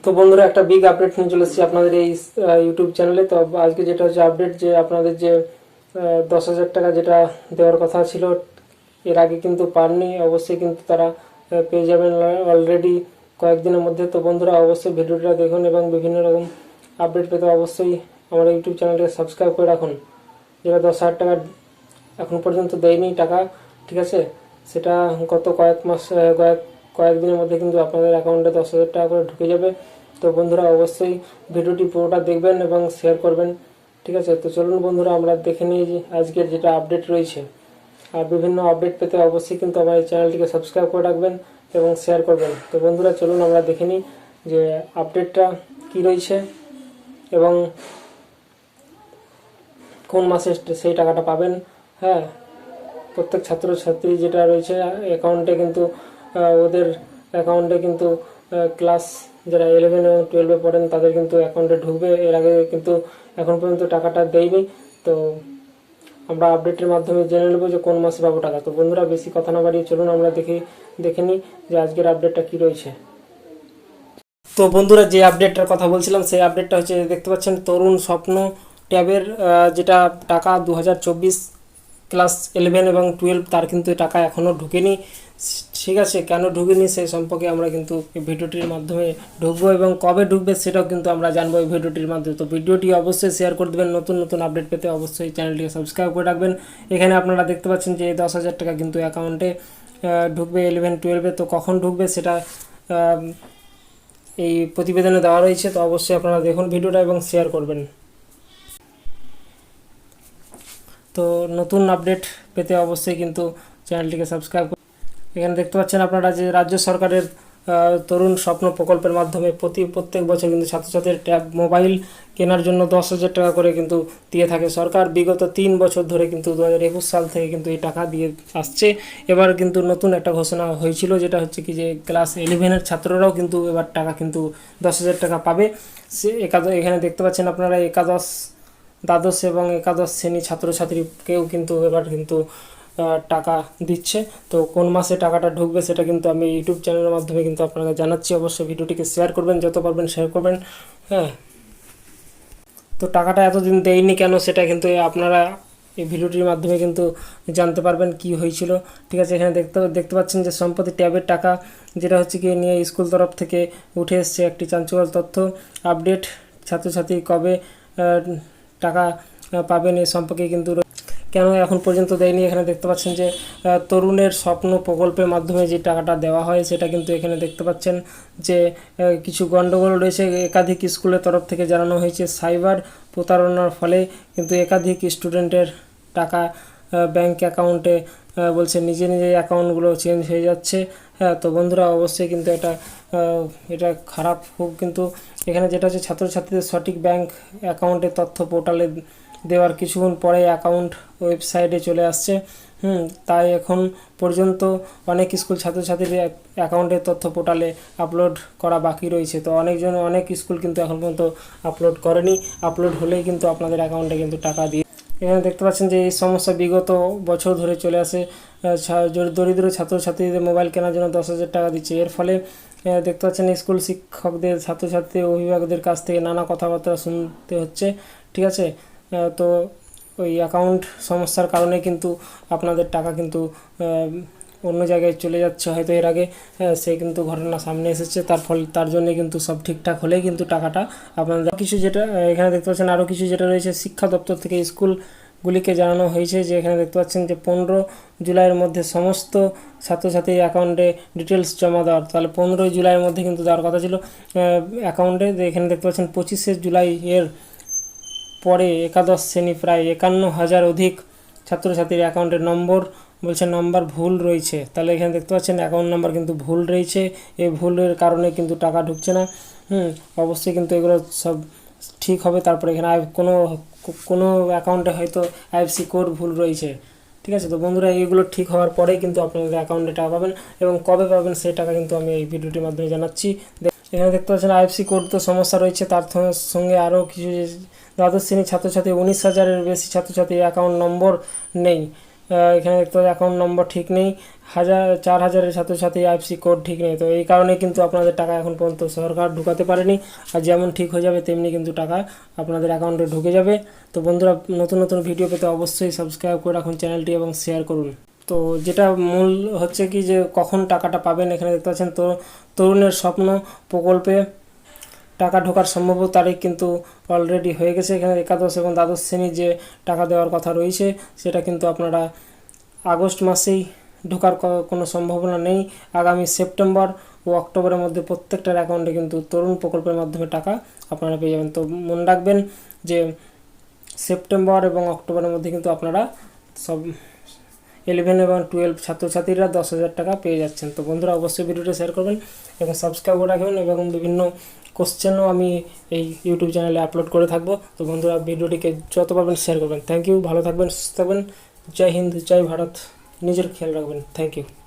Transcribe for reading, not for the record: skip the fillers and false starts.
তো বন্ধুরা, একটা বিগ আপডেট নিয়ে চলে এসেছি আপনাদের এই ইউটিউব চ্যানেলে। তো আজকে যেটা হচ্ছে আপডেট, যে আপনাদের যে 10,000 টাকা যেটা দেওয়ার কথা ছিল, এর আগে কিন্তু পাননি, অবশ্যই কিন্তু তারা পেয়ে যাবেন অলরেডি কয়েকদিনের মধ্যে। তো বন্ধুরা, অবশ্যই ভিডিওটা দেখুন এবং বিভিন্ন রকম আপডেট পেতে অবশ্যই আমার ইউটিউব চ্যানেলকে সাবস্ক্রাইব করে রাখুন। যেটা 10,000 টাকা এখন পর্যন্ত দেয়নি টাকা, ঠিক আছে, সেটা গত কয়েকদিনের মধ্যে কিন্তু আপনাদের অ্যাকাউন্টে 10,000 টাকা করে ঢুকে যাবে। তো বন্ধুরা, অবশ্যই ভিডিওটি পুরোটা দেখবেন এবং শেয়ার করবেন, ঠিক আছে। তো চলুন বন্ধুরা, আমরা দেখে নিই যে আজকের যেটা আপডেট রয়েছে। আর বিভিন্ন আপডেট পেতে অবশ্যই কিন্তু আমার এই চ্যানেলটিকে সাবস্ক্রাইব করে রাখবেন এবং শেয়ার করবেন। তো বন্ধুরা, চলুন আমরা দেখে নিই যে আপডেটটা কি রয়েছে এবং কোন মাসে সেই টাকাটা পাবেন। হ্যাঁ, প্রত্যেক ছাত্রছাত্রী যেটা রয়েছে অ্যাকাউন্টে কিন্তু ওদের অ্যাকাউন্টে কিন্তু ক্লাস যারা 11 এবং 12-এ পড়েন তাদের কিন্তু অ্যাকাউন্টে ঢুকবে। এর আগে কিন্তু এখন পর্যন্ত টাকাটা দেয়নি। তো আমরা আপডেটের মাধ্যমে জেনে নেব যে কোন মাসে পাবো টাকা। তো বন্ধুরা, বেশি কথা না বাড়িয়ে চলুন আমরা দেখে নিই যে আজকের আপডেটটা কি রয়েছে। তো বন্ধুরা, যে আপডেটটার কথা বলছিলাম সেই আপডেটটা হচ্ছে, দেখতে পাচ্ছেন তরুণ স্বপ্ন ট্যাবের যেটা টাকা 2024 ক্লাস 11 এবং 12 তার কিন্তু টাকা এখনও ঢুকেনি, ঠিক আছে। কেন ঢুকেনি সেই সম্পর্কে আমরা কিন্তু এই ভিডিওটির মাধ্যমে ঢুকবো এবং কবে ঢুকবে সেটাও কিন্তু আমরা জানবো এই ভিডিওটির মাধ্যমে। তো ভিডিওটি অবশ্যই শেয়ার করে দেবেন। নতুন নতুন আপডেট পেতে অবশ্যই চ্যানেলটিকে সাবস্ক্রাইব করে রাখবেন। এখানে আপনারা দেখতে পাচ্ছেন যে 10,000 টাকা কিন্তু অ্যাকাউন্টে ঢুকবে 11-12-এ। তো কখন ঢুকবে সেটা এই প্রতিবেদনে দেওয়া রয়েছে। তো অবশ্যই আপনারা দেখুন ভিডিওটা এবং শেয়ার করবেন। তো নতুন আপডেট পেতে অবশ্যই কিন্তু চ্যানেলটিকে সাবস্ক্রাইব করুন। এখানে দেখতে পাচ্ছেন আপনারা যে রাজ্য সরকারের তরুণ স্বপ্ন প্রকল্পের মাধ্যমে প্রত্যেক বছর কিন্তু ছাত্রছাত্রীর ট্যাব মোবাইল কেনার জন্য 10,000 টাকা করে কিন্তু দিয়ে থাকে সরকার। বিগত 3 বছর ধরে কিন্তু 2021 সাল থেকে কিন্তু এই টাকা দিয়ে আসছে। এবার কিন্তু নতুন একটা ঘোষণা হয়েছিল, যেটা হচ্ছে কি যে ক্লাস 11-এর ছাত্ররাও কিন্তু এবার টাকা কিন্তু 10,000 টাকা পাবে। এখানে দেখতে পাচ্ছেন আপনারা দ্বাদশ এবং একাদশ শ্রেণী ছাত্রছাত্রীকেও কিন্তু এবার কিন্তু টাকা দিচ্ছে। তো কোন মাসে টাকাটা ঢুকবে সেটা কিন্তু আমি ইউটিউব চ্যানেলের মাধ্যমে কিন্তু আপনারা জানাচ্ছি। অবশ্যই ভিডিওটিকে শেয়ার করবেন, যত পারবেন শেয়ার করবেন। হ্যাঁ, তো টাকাটা এতদিন দেয়নি কেন সেটা কিন্তু আপনারা এই ভিডিওটির মাধ্যমে কিন্তু জানতে পারবেন কি হয়েছিল, ঠিক আছে। এখানে দেখতে পাচ্ছেন যে সম্প্রতি ট্যাবের টাকা যেটা হচ্ছে কি নিয়ে স্কুল তরফ থেকে উঠে এসছে একটি চাঞ্চল্যকর তথ্য আপডেট। ছাত্রছাত্রী কবে টাকা পাবেন এ সম্পর্কে কিন্তু কেন এখন পর্যন্ত দেয়নি। এখানে দেখতে পাচ্ছেন যে তরুণের স্বপ্ন প্রকল্পের মাধ্যমে যে টাকাটা দেওয়া হয় সেটা কিন্তু এখানে দেখতে পাচ্ছেন যে কিছু গণ্ডগোল রয়েছে। একাধিক স্কুলের তরফ থেকে জানানো হয়েছে সাইবার প্রতারণার ফলে কিন্তু একাধিক স্টুডেন্টের টাকা ব্যাংক অ্যাকাউন্টে বলছে নিজে অ্যাকাউন্টগুলো চেঞ্জ হয়ে যাচ্ছে। হ্যাঁ, তো বন্ধুরা, অবশ্যই কিন্তু এটা খারাপ খুব। কিন্তু এখানে যেটা হচ্ছে ছাত্রছাত্রীদের সঠিক ব্যাংক অ্যাকাউন্টের তথ্য পোর্টালে দেওয়ার কিছুক্ষণ পরে অ্যাকাউন্ট ওয়েবসাইটে চলে আসছে। তাই এখন পর্যন্ত অনেক স্কুল ছাত্রছাত্রীদের অ্যাকাউন্টের তথ্য পোর্টালে আপলোড করা বাকি রয়েছে। তো অনেক স্কুল কিন্তু এখন পর্যন্ত আপলোড করেনি। আপলোড হলেই কিন্তু আপনাদের অ্যাকাউন্টে কিন্তু টাকা দিয়ে। এখানে দেখতে পাচ্ছেন যে এই সমস্যা বিগত বছর ধরে চলে আসে। দরিদ্র ছাত্রছাত্রীদের মোবাইল কেনার জন্য 10,000 টাকা দিচ্ছে। এর ফলে দেখতে পাচ্ছেন স্কুল শিক্ষকদের ছাত্রছাত্রী অভিভাবকদের কাছ থেকে নানা কথাবার্তা শুনতে হচ্ছে, ঠিক আছে। তো ওই অ্যাকাউন্ট সমস্যার কারণে কিন্তু আপনাদের টাকা কিন্তু অন্য জায়গায় চলে যাচ্ছে হয়তো। এর আগে সেই কিন্তু ঘটনা সামনে এসেছে। তার জন্যে কিন্তু সব ঠিকঠাক হলেই কিন্তু টাকাটা আপনাদের কিছু যেটা এখানে দেখতে পাচ্ছেন আরও কিছু যেটা রয়েছে শিক্ষা দপ্তর থেকে স্কুলগুলিকে জানানো হয়েছে যে এখানে দেখতে পাচ্ছেন যে 15 জুলাইয়ের মধ্যে সমস্ত ছাত্রছাত্রীর অ্যাকাউন্টে ডিটেলস জমা দেওয়ার। তাহলে 15 জুলাইয়ের মধ্যে কিন্তু দেওয়ার কথা ছিল অ্যাকাউন্টে। এখানে দেখতে পাচ্ছেন 25শে জুলাই এর পরে একাদশ শ্রেণী প্রায় 51,000 অধিক ছাত্রছাত্রীর অ্যাকাউন্টের নাম্বার ভুল রয়েছে। তাহলে এখানে দেখতে পাচ্ছেন অ্যাকাউন্ট নাম্বার কিন্তু ভুল রয়েছে। এই ভুলের কারণে কিন্তু টাকা ঢুকছে না। অবশ্যই কিন্তু এগুলো সব ঠিক হবে। তারপরে এখানে কোনো অ্যাকাউন্টে হয়তো আইএফসি কোড ভুল রয়েছে, ঠিক আছে। তো বন্ধুরা, এইগুলো ঠিক হওয়ার পরেই কিন্তু আপনাদের অ্যাকাউন্টে টাকা পাবেন এবং কবে পাবেন সেই টাকা কিন্তু আমি এই ভিডিওটির মাধ্যমে জানাচ্ছি। এখানে দেখতে পাচ্ছেন আইএফসি কোড তো সমস্যা রয়েছে, তার সঙ্গে আরও কিছু দ্বাদশ শ্রেণীর ছাত্রছাত্রী 19,000-এর বেশি ছাত্রছাত্রীর অ্যাকাউন্ট নম্বর নেই। এখানে দেখতে পাচ্ছেন অ্যাকাউন্ট নম্বর ঠিক নেই, 4,000-এর ছাত্রছাত্রী আইএফসি কোড ঠিক নেই। তো এই কারণে কিন্তু আপনাদের টাকা এখন পর্যন্ত সরকার ঢুকাতে পারেনি। আর যেমন ঠিক হয়ে যাবে তেমনি কিন্তু টাকা আপনাদের অ্যাকাউন্টে ঢুকে যাবে। তো বন্ধুরা, নতুন নতুন ভিডিও পেতে অবশ্যই সাবস্ক্রাইব করে রাখুন চ্যানেলটি এবং শেয়ার করুন। তো যেটা মূল হচ্ছে কি যে কখন টাকাটা পাবেন, এখানে দেখতে পাচ্ছেন তো তরুণের স্বপ্ন প্রকল্পে টাকা ঢোকার সম্ভাব্য তারিখ কিন্তু অলরেডি হয়ে গেছে। এখানে একাদশ এবং দ্বাদশ শ্রেণীর যে টাকা দেওয়ার কথা রয়েছে সেটা কিন্তু আপনারা আগস্ট মাসেই ঢোকার কোনো সম্ভাবনা নেই। আগামী সেপ্টেম্বর ও অক্টোবরের মধ্যে প্রত্যেকটার অ্যাকাউন্টে কিন্তু তরুণ প্রকল্পের মাধ্যমে টাকা আপনারা পেয়ে যাবেন। তো মনে রাখবেন যে সেপ্টেম্বর এবং অক্টোবরের মধ্যে কিন্তু আপনারা সব 11 এবং 12 ছাত্রছাত্রীরা 10,000 টাকা পেয়ে যাচ্ছেন। তো বন্ধুরা, অবশ্যই ভিডিওটা শেয়ার করবেন এবং সাবস্ক্রাইব করে রাখবেন এবং বিভিন্ন কোশ্চেনও আমি এই ইউটিউব চ্যানেলে আপলোড করে থাকবো। তো বন্ধুরা, ভিডিওটিকে যত পারবেন শেয়ার করবেন। থ্যাংক ইউ, ভালো থাকবেন, সুস্থ থাকবেন। জয় হিন্দ, জয় ভারত, নিজের খেয়াল রাখবেন। Thank you.